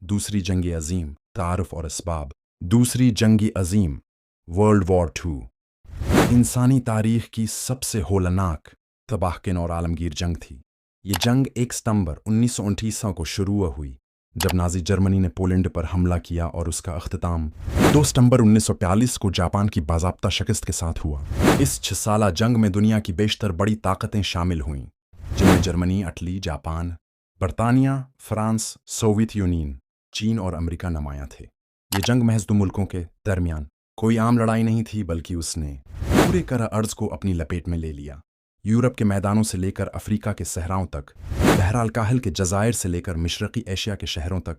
दूसरी जंग अज़ीम, तारुफ और इसबाब। दूसरी जंग अज़ीम, वर्ल्ड वॉर टू, इंसानी तारीख की सबसे होलनाक, तबाहकिन और आलमगीर जंग थी। ये जंग 1 सितंबर 1929 को शुरू हुई जब नाज़ी जर्मनी ने पोलैंड पर हमला किया और उसका अख्तिताम 2 सितंबर 1942 को जापान की बाज़ाब्ता शिकस्त के साथ हुआ। इस 6 साला जंग में दुनिया की बेशतर बड़ी ताकतें शामिल हुईं, जिनमें जर्मनी, इटली, जापान, बरतानिया, फ्रांस, सोवियत यूनियन, चीन और अमेरिका नुमायां थे। ये जंग महज 2 मुल्कों के दरमियान कोई आम लड़ाई नहीं थी, बल्कि उसने पूरे कर अर्ज को अपनी लपेट में ले लिया। यूरोप के मैदानों से लेकर अफ्रीका के सहराओं तक, बहर काहिल के जजायर से लेकर मशरक़ी एशिया के शहरों तक,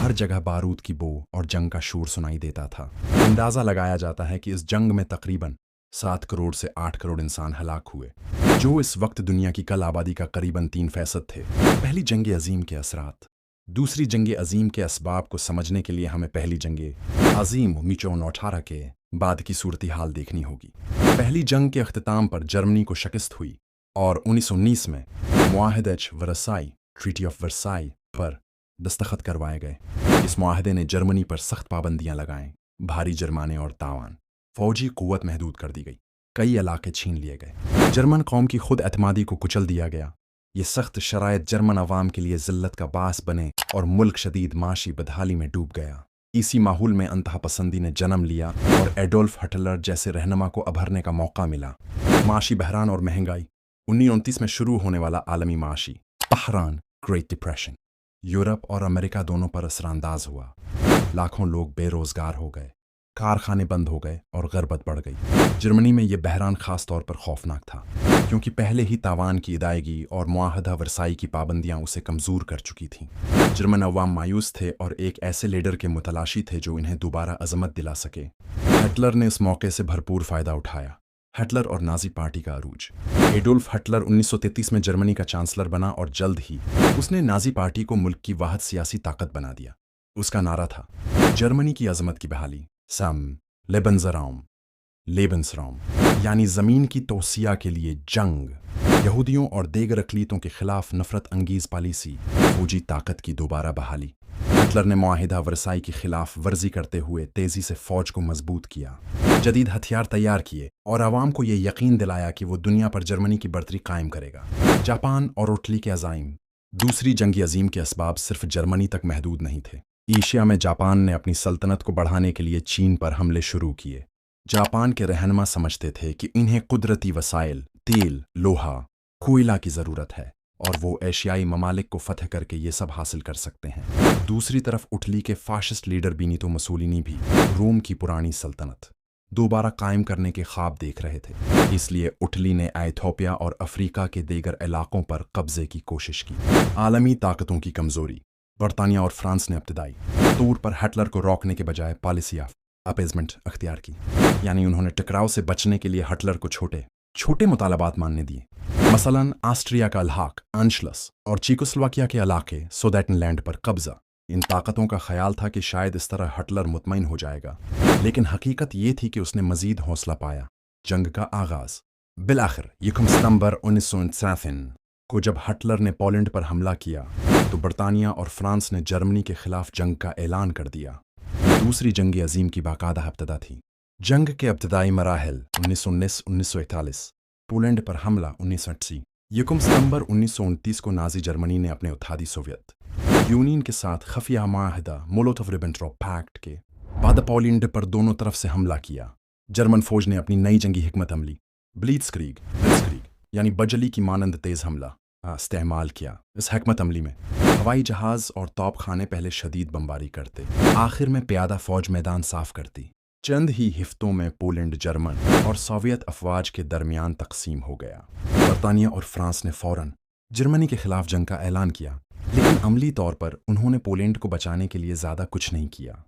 हर जगह बारूद की बो और जंग का शोर सुनाई देता था। अंदाज़ा लगाया जाता है कि इस जंग में तकरीबन 7 करोड़ से 8 करोड़ इंसान हलाक हुए, जो इस वक्त दुनिया की कल आबादी का करीबन 3% थे। पहली जंग अज़ीम के असरात। दूसरी जंग अज़ीम के असबाब को समझने के लिए हमें पहली जंग अज़ीम 1918 के बाद की सूरत हाल देखनी होगी। पहली जंग के अख्तिताम पर जर्मनी को शिकस्त हुई और 1919 में मुआहदे वर्साई, ट्रीटी ऑफ वर्साई पर दस्तखत करवाए गए। इस मुआहदे ने जर्मनी पर सख्त पाबंदियां लगाएं, भारी जुर्माने और तावान, फौजी कुव्वत महदूद कर दी गई, कई इलाके छीन लिए गए, जर्मन कौम की खुद एतमादी को कुचल दिया गया। ये सख्त शराइत जर्मन अवाम के लिए ज़िल्लत का बास बने और मुल्क शदीद माशी बदहाली में डूब गया। इसी माहौल में अंतहा पसंदी ने जन्म लिया और एडोल्फ हिटलर जैसे रहनुमा को अभरने का मौका मिला। माशी बहरान और महंगाई। 1929 में शुरू होने वाला आलमी माशी बहरान, ग्रेट डिप्रेशन, यूरोप और अमेरिका दोनों पर असरानंदाज हुआ। लाखों लोग बेरोजगार हो गए, कारखाने बंद हो गए और गरबत बढ़ गई। जर्मनी में यह बहरान खास तौर पर खौफनाक था, क्योंकि पहले ही तावान की अदायगी और मुआहदा वर्साई की पाबंदियां उसे कमज़ोर कर चुकी थीं। जर्मन अवाम मायूस थे और एक ऐसे लीडर के मुतलाशी थे जो इन्हें दोबारा अजमत दिला सके। हिटलर ने इस मौके से भरपूर फ़ायदा उठाया। हिटलर और नाज़ी पार्टी का अरूज। एडोल्फ हिटलर 1933 में जर्मनी का चांसलर बना और जल्द ही उसने नाज़ी पार्टी को मुल्क की वाहिद सियासी ताकत बना दिया। उसका नारा था जर्मनी की अजमत की बहाली, सम लेबनज़राउम, लेबन्सराउम, यानी ज़मीन की तोसिया के लिए जंग, यहूदियों और देगर अक़लीतों के खिलाफ नफरत अंगीज़ पॉलिसी, फौजी ताकत की दोबारा बहाली। हिटलर ने मुआहिदा वर्साई की खिलाफ वर्जी करते हुए तेज़ी से फ़ौज को मजबूत किया, जदीद हथियार तैयार किए और आवाम को यह यकीन दिलाया कि वो दुनिया पर जर्मनी की बढ़तरी कायम करेगा। जापान और इटली के अज़ाइम। दूसरी जंग अज़ीम के असबाब सिर्फ जर्मनी तक महदूद नहीं थे। एशिया में जापान ने अपनी सल्तनत को बढ़ाने के लिए चीन पर हमले शुरू किए। जापान के रहनुमा समझते थे कि इन्हें कुदरती वसाइल, तेल, लोहा, कोयला की ज़रूरत है और वो एशियाई ममालिक को फतह करके ये सब हासिल कर सकते हैं। दूसरी तरफ इटली के फाशिस्ट लीडर बेनितो मुसोलिनी भी रोम की पुरानी सल्तनत दोबारा कायम करने के ख्वाब देख रहे थे। इसलिए इटली ने इथियोपिया और अफ्रीका के दीगर इलाकों पर कब्जे की कोशिश की। आलमी ताकतों की कमज़ोरी। बरतानिया और फ्रांस ने इब्तदाई तौर पर हिटलर को रोकने के बजाय पॉलिसी ऑफ अपेजमेंट अख्तियार की, यानी उन्होंने टकराव से बचने के लिए हिटलर को छोटे छोटे मुतालबात मानने दिए। मसलन ऑस्ट्रिया का अल्हाक, अंशलस और चेकोस्लोवाकिया के इलाके सुडेटनलैंड पर कब्जा। इन ताकतों का ख्याल था कि शायद इस तरह हिटलर मुतमईन हो जाएगा, लेकिन हकीकत ये थी कि उसने मजीद हौसला पाया। जंग का आगाज। बिलाखिर 1 सितंबर 1939 को जब हिटलर ने पोलैंड पर हमला किया तो बरतानिया और फ्रांस ने जर्मनी के खिलाफ जंग का ऐलान कर दिया। दूसरी जंग अज़ीम की बाकायदा इब्तिदा थी। जंग के इब्तिदाई मराहिल 1919-1941, पोलैंड पर हमला 1980। 1 सितंबर 1929 को नाज़ी जर्मनी ने अपने उत्थादी सोवियत यूनियन के साथ खफिया मुआहदा मोलोटोव-रिबेंट्रॉप पैक्ट के बाद पोलैंड पर दोनों तरफ से हमला किया। जर्मन फौज ने अपनी नई जंगी हिकमत अमली ब्लिट्ज़क्रीग यानी बजली की मानंद तेज़ हमला इस्तेमाल किया। इस हिकमत अमली में हवाई जहाज़ और तोपखाने पहले शदीद बमबारी करते, आखिर में प्यादा फौज मैदान साफ करती। चंद ही हिफ्तों में पोलैंड जर्मन और सोवियत अफवाज के दरमियान तकसीम हो गया। बरतानिया और फ्रांस ने फ़ौरन जर्मनी के खिलाफ जंग का ऐलान किया, लेकिन अमली तौर पर उन्होंने पोलैंड को बचाने के लिए ज़्यादा कुछ नहीं किया।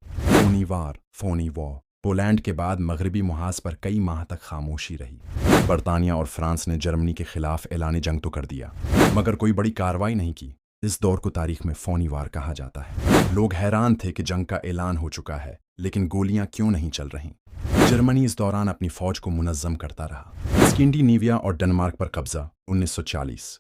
फोनी वॉर। पोलैंड के बाद मगरबी मुहाज पर कई माह तक खामोशी रही। बरतानिया और फ्रांस ने जर्मनी के खिलाफ ऐलान जंग तो कर दिया, मगर कोई बड़ी कार्रवाई नहीं की। इस दौर को तारीख में फोनी वार कहा जाता है। लोग हैरान थे कि जंग का ऐलान हो चुका है, लेकिन गोलियां क्यों नहीं चल रहीं। जर्मनी इस दौरान अपनी फौज को मुनज़्ज़म करता रहा। स्कैंडिनेविया और डेनमार्क पर कब्जा 1940।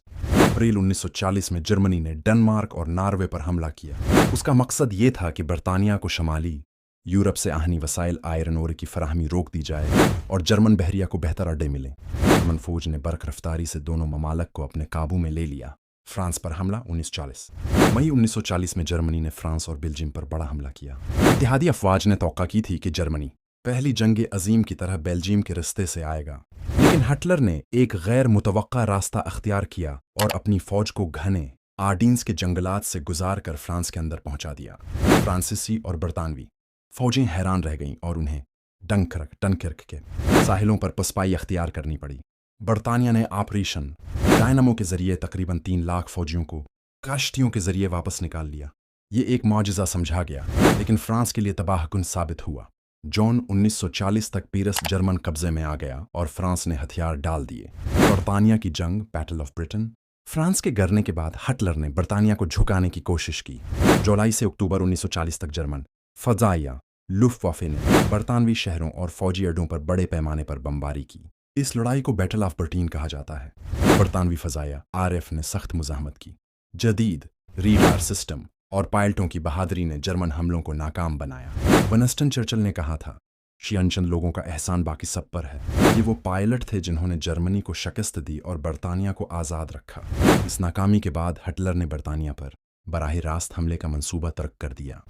अप्रैल 1940 में जर्मनी ने डेनमार्क और नॉर्वे पर हमला किया। उसका मकसद ये था कि बरतानिया को शमाली यूरोप से आहनी वसाइल आयरन ओर की फराहमी रोक दी जाए और जर्मन बहरिया को बेहतर अड्डे मिले। जर्मन फौज ने बरक रफ्तारी से दोनों ममालक को अपने काबू में ले लिया। फ्रांस पर हमला 1940। मई 1940 में जर्मनी ने फ्रांस और बेल्जियम पर बड़ा हमला किया। इत्तेहादी अफवाज ने तौक़ा की थी कि जर्मनी पहली जंग अजीम की तरह बेल्जियम के रास्ते से आएगा, लेकिन हिटलर ने एक गैर मुतवक्का रास्ता अख्तियार किया और अपनी फौज को घने आर्डीन्स के जंगलात से गुजार कर फ्रांस के अंदर पहुंचा दिया। फ्रांसीसी और बरतानवी फौजें हैरान रह गईं और उन्हें डनकिर्क के साहिलों पर पसपाई अख्तियार करनी पड़ी। बरतानिया ने ऑपरेशन डायनामो के जरिए तकरीबन 3 लाख फौजियों को कश्तियों के जरिए वापस निकाल लिया। ये एक मौजज़ा समझा गया, लेकिन फ्रांस के लिए तबाहकुन साबित हुआ। जून 1940 तक पेरिस जर्मन कब्जे में आ गया और फ्रांस ने हथियार डाल दिए। बरतानिया की जंग, बैटल ऑफ ब्रिटेन। फ्रांस के गिरने के बाद हिटलर ने बरतानिया को झुकाने की कोशिश की। जुलाई से अक्टूबर 1940 तक जर्मन फ़ज़ाइया लुफ्टवाफ़े ने बरतानवी शहरों और फौजी अड्डों पर बड़े पैमाने पर बमबारी की। इस लड़ाई को बैटल ऑफ बर्टीन कहा जाता है। बरतानवी फ़ज़ाइया RAF ने सख्त मुज़ाहमत की। जदीद रीडार सिस्टम और पायलटों की बहादुरी ने जर्मन हमलों को नाकाम बनाया। विंस्टन चर्चिल ने कहा था, शियनचंद लोगों का एहसान बाकी सब पर है। ये वो पायलट थे जिन्होंने जर्मनी को शिकस्त दी और बरतानिया को आज़ाद रखा। इस नाकामी के बाद हिटलर ने बरतानिया पर बराह रास्त हमले का मंसूबा तर्क कर दिया।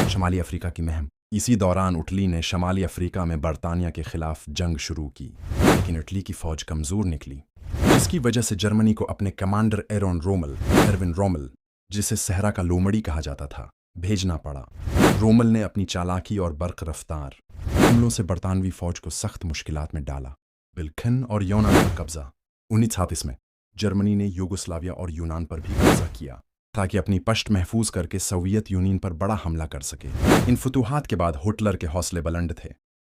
शमाली अफ्रीका की मुहिम। इसी दौरान इटली ने शमाली अफ्रीका में बरतानिया के खिलाफ जंग शुरू की, लेकिन इटली की फौज कमज़ोर निकली, जिसकी वजह से जर्मनी को अपने कमांडर एरविन रोमल, जिसे सहरा का लोमड़ी कहा जाता था, भेजना पड़ा। रोमल ने अपनी चालाकी और बर्क रफ्तार हमलों से बरतानवी फौज को सख्त मुश्किलात में डाला। बिल्खन और यूनान पर कब्जा। 1936 में जर्मनी ने यूगोस्लाविया और यूनान पर भी कब्जा किया ताकि अपनी पश्त महफूज करके सोवियत यूनियन पर बड़ा हमला कर सके। इन फतूहात के बाद हिटलर के हौसले बुलंद थे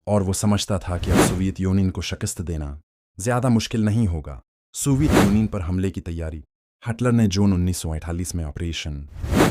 और वो समझता था कि अब सोवियत यूनियन को शिकस्त देना ज़्यादा मुश्किल नहीं होगा। सोवियत यूनियन पर हमले की तैयारी। हिटलर ने जून 1948 में ऑपरेशन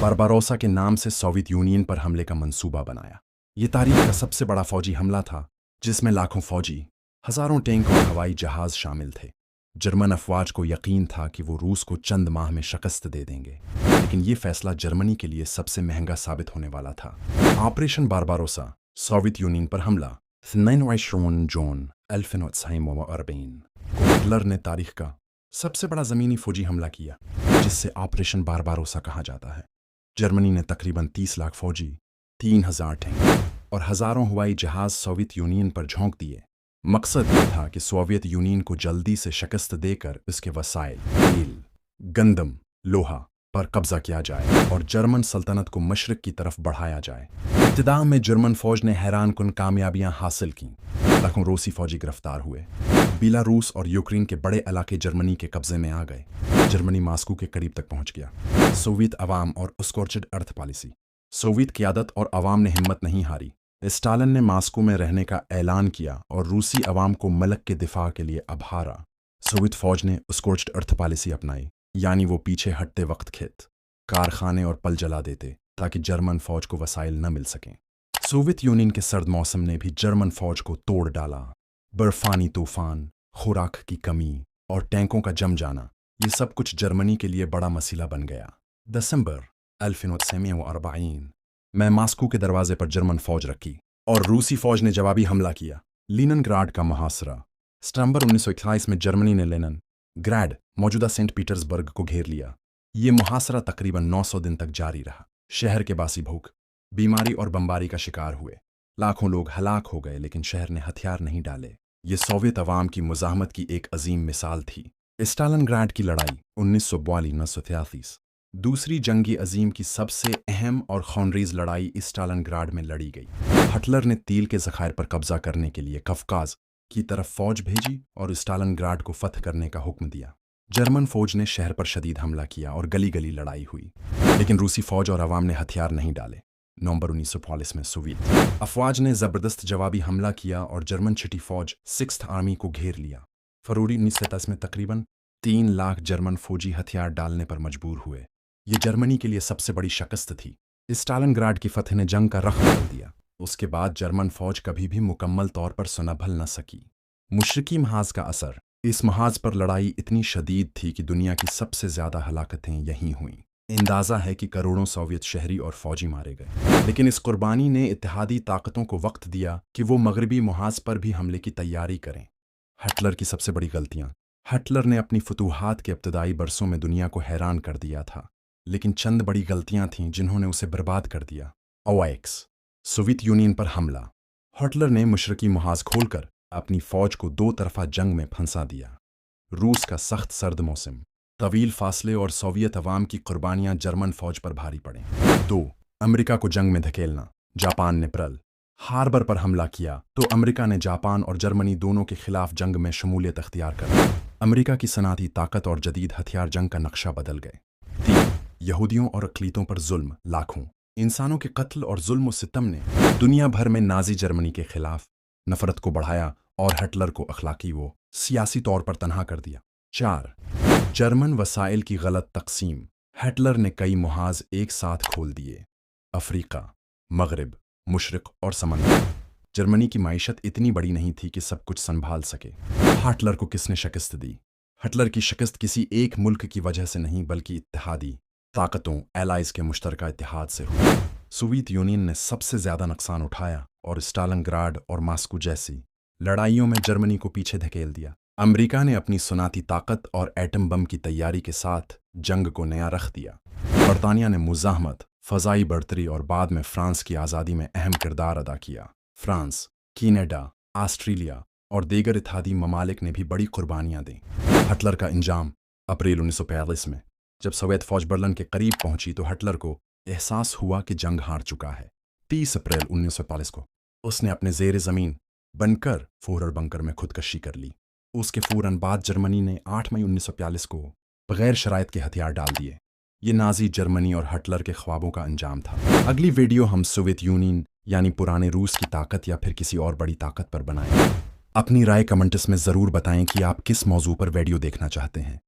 बारबारोसा के नाम से सोवियत यूनियन पर हमले का मंसूबा बनाया। ये तारीख का सबसे बड़ा फौजी हमला था, जिसमें लाखों फौजी, हज़ारों टैंक और हवाई जहाज़ शामिल थे। जर्मन अफवाज को यकीन था कि वो रूस को चंद माह में शिकस्त दे देंगे, लेकिन ये फैसला जर्मनी के लिए सबसे महंगा साबित होने वाला था। ऑपरेशन बारबारोसा, सोवियत यूनियन पर हमला। 29 जून 1940 को हिटलर ने तारीख का सबसे बड़ा ज़मीनी फौजी हमला किया, जिससे ऑपरेशन बारबारोसा कहा जाता है। जर्मनी ने तकरीबन 30 लाख फौजी, 3000 टैंक और हज़ारों हवाई जहाज़ सोवियत यूनियन पर झोंक दिए। मकसद ये था कि सोवियत यूनियन को जल्दी से शिकस्त देकर उसके वसाइल, तेल, गंदम, लोहा पर कब्जा किया जाए और जर्मन सल्तनत को मशरिक की तरफ बढ़ाया जाए। इब्तिदा में जर्मन फौज ने हैरानकुन कामयाबियां हासिल कीं। लाखों रूसी फौजी गिरफ्तार हुए। बेलारूस और यूक्रेन के बड़े इलाके जर्मनी के कब्जे में आ गए। जर्मनी मास्को के करीब तक पहुंच गया। सोवियत अवाम और स्कॉर्चड अर्थ पॉलिसी। सोवियत क़यादत और अवाम ने हिम्मत नहीं हारी। स्टालिन ने मास्को में रहने का ऐलान किया और रूसी अवाम को मलक के दिफा के लिए अभारा। सोवियत फौज ने स्कॉर्च्ड अर्थ पॉलिसी अपनाई, यानी वो पीछे हटते वक्त खेत, कारखाने और पल जला देते ताकि जर्मन फौज को वसाइल न मिल सकें। सोवियत यूनियन के सर्द मौसम ने भी जर्मन फौज को तोड़ डाला। बर्फानी तूफान, खुराक की कमी और टैंकों का जम जाना, ये सब कुछ जर्मनी के लिए बड़ा मसला बन गया। दिसंबर 1940 में मास्को के दरवाजे पर जर्मन फौज रखी और रूसी फौज ने जवाबी हमला किया। लीनिनग्राड का मुहासरा। सितंबर 1921 में जर्मनी ने लेनिनग्राड, मौजूदा सेंट पीटर्सबर्ग को घेर लिया। ये मुहासरा तकरीबन 900 दिन तक जारी रहा। शहर के बासी भूख, बीमारी और बमबारी का शिकार हुए। लाखों लोग हलाक हो गए, लेकिन शहर ने हथियार नहीं डाले। ये सोवियत अवाम की मुज़ाहमत की एक अजीम मिसाल थी। स्टालिनग्राड की लड़ाई 1942-1933 दूसरी जंगी अजीम की सबसे अहम और खूनरेज़ लड़ाई स्टालिनग्राड में लड़ी गई। हिटलर ने तेल के ज़खायर पर कब्जा करने के लिए कफकाज़ की तरफ फौज भेजी और स्टालिनग्राड को फतह करने का हुक्म दिया। जर्मन फौज ने शहर पर शदीद हमला किया और गली गली लड़ाई हुई, लेकिन रूसी फौज और अवाम ने हथियार नहीं डाले। नवंबर 1940 में सोवियत अफवाज ने ज़बरदस्त जवाबी हमला किया और जर्मन छठी फौज 6th आर्मी को घेर लिया। फरवरी 1937 में तकरीबन 3 लाख जर्मन फौजी हथियार डालने पर मजबूर हुए। ये जर्मनी के लिए सबसे बड़ी शिकस्त थी। स्टालिनग्राड की फतह ने जंग का रख बदल दिया। उसके बाद जर्मन फौज कभी भी मुकम्मल तौर पर सुनभल न सकी। मुशरिकी महाज का असर। इस महाज पर लड़ाई इतनी शदीद थी कि दुनिया की सबसे ज़्यादा हलाकतें यहीं हुईं। अंदाज़ा है कि करोड़ों सोवियत शहरी और फौजी मारे गए, लेकिन इस कुर्बानी ने इत्तेहादी ताकतों को वक्त दिया कि वो मगरबी महाज पर भी हमले की तैयारी करें। हिटलर की सबसे बड़ी गलतियां। हिटलर ने अपनी फतूहात के इब्तदाई बरसों में दुनिया को हैरान कर दिया था, लेकिन चंद बड़ी गलतियां थीं जिन्होंने उसे बर्बाद कर दिया। ओएक्स सोवियत यूनियन पर हमला। हिटलर ने मशरकी महाज खोलकर अपनी फौज को दो तरफा जंग में फंसा दिया। रूस का सख्त सर्द मौसम, तवील फासले और सोवियत अवाम की कुर्बानियां जर्मन फौज पर भारी पड़े। 2. अमेरिका को जंग में धकेलना। जापान ने पर्ल हार्बर पर हमला किया तो अमेरिका ने जापान और जर्मनी दोनों के खिलाफ जंग में शमूलियत अख्तियार कर ली। अमेरिका की सनअती ताकत और जदीद हथियार जंग का नक्शा बदल गए। 3. यहूदियों और अक़लीतों पर जुल्म। लाखों इंसानों के कत्ल और जुल्म और सितम ने दुनिया भर में नाजी जर्मनी के खिलाफ नफरत को बढ़ाया और हिटलर को अखलाकी व सियासी तौर पर तनहा कर दिया। 4. जर्मन वसाइल की गलत तकसीम। हिटलर ने कई मुहाज एक साथ खोल दिए। अफ्रीका, मगरब, मुशरिक और समंदर। जर्मनी की माइशत इतनी बड़ी नहीं थी कि सब कुछ संभाल सके। हिटलर को किसने शिकस्त दी? हिटलर की शिकस्त किसी एक मुल्क की वजह से नहीं बल्कि इत्तेहादी ताकतों एलाइज के मुश्तरका इत्तेहाद से हुई। सोवियत यूनियन ने सबसे ज्यादा नुकसान उठाया और स्टालिनग्राड और मॉस्को जैसी लड़ाइयों में जर्मनी को पीछे धकेल दिया। अमेरिका ने अपनी सुनाती ताकत और एटम बम की तैयारी के साथ जंग को नया रख दिया। बरतानिया ने मुजाहमत, फ़ज़ाई बढ़तरी और बाद में फ्रांस की आज़ादी में अहम किरदार अदा किया। फ्रांस, कनाडा, ऑस्ट्रेलिया और दीगर इत्तेहादी ममालिक ने भी बड़ी कुर्बानियां दी। हिटलर का इंजाम। अप्रैल 1945 में जब सोवियत फौज बर्लिन के करीब पहुंची तो हिटलर को एहसास हुआ कि जंग हार चुका है। 30 अप्रैल 1945 को उसने अपने ज़ेर ज़मीन बनकर फूहरर बंकर में खुदकशी कर ली। उसके फौरन बाद जर्मनी ने 8 मई 1945 को बगैर शराइत के हथियार डाल दिए। ये नाजी जर्मनी और हिटलर के ख्वाबों का अंजाम था। अगली वीडियो हम सोवियत यूनियन यानी पुराने रूस की ताकत या फिर किसी और बड़ी ताकत पर बनाएं। अपनी राय कमेंट्स में ज़रूर बताएं कि आप किस मौजू पर वीडियो देखना चाहते हैं।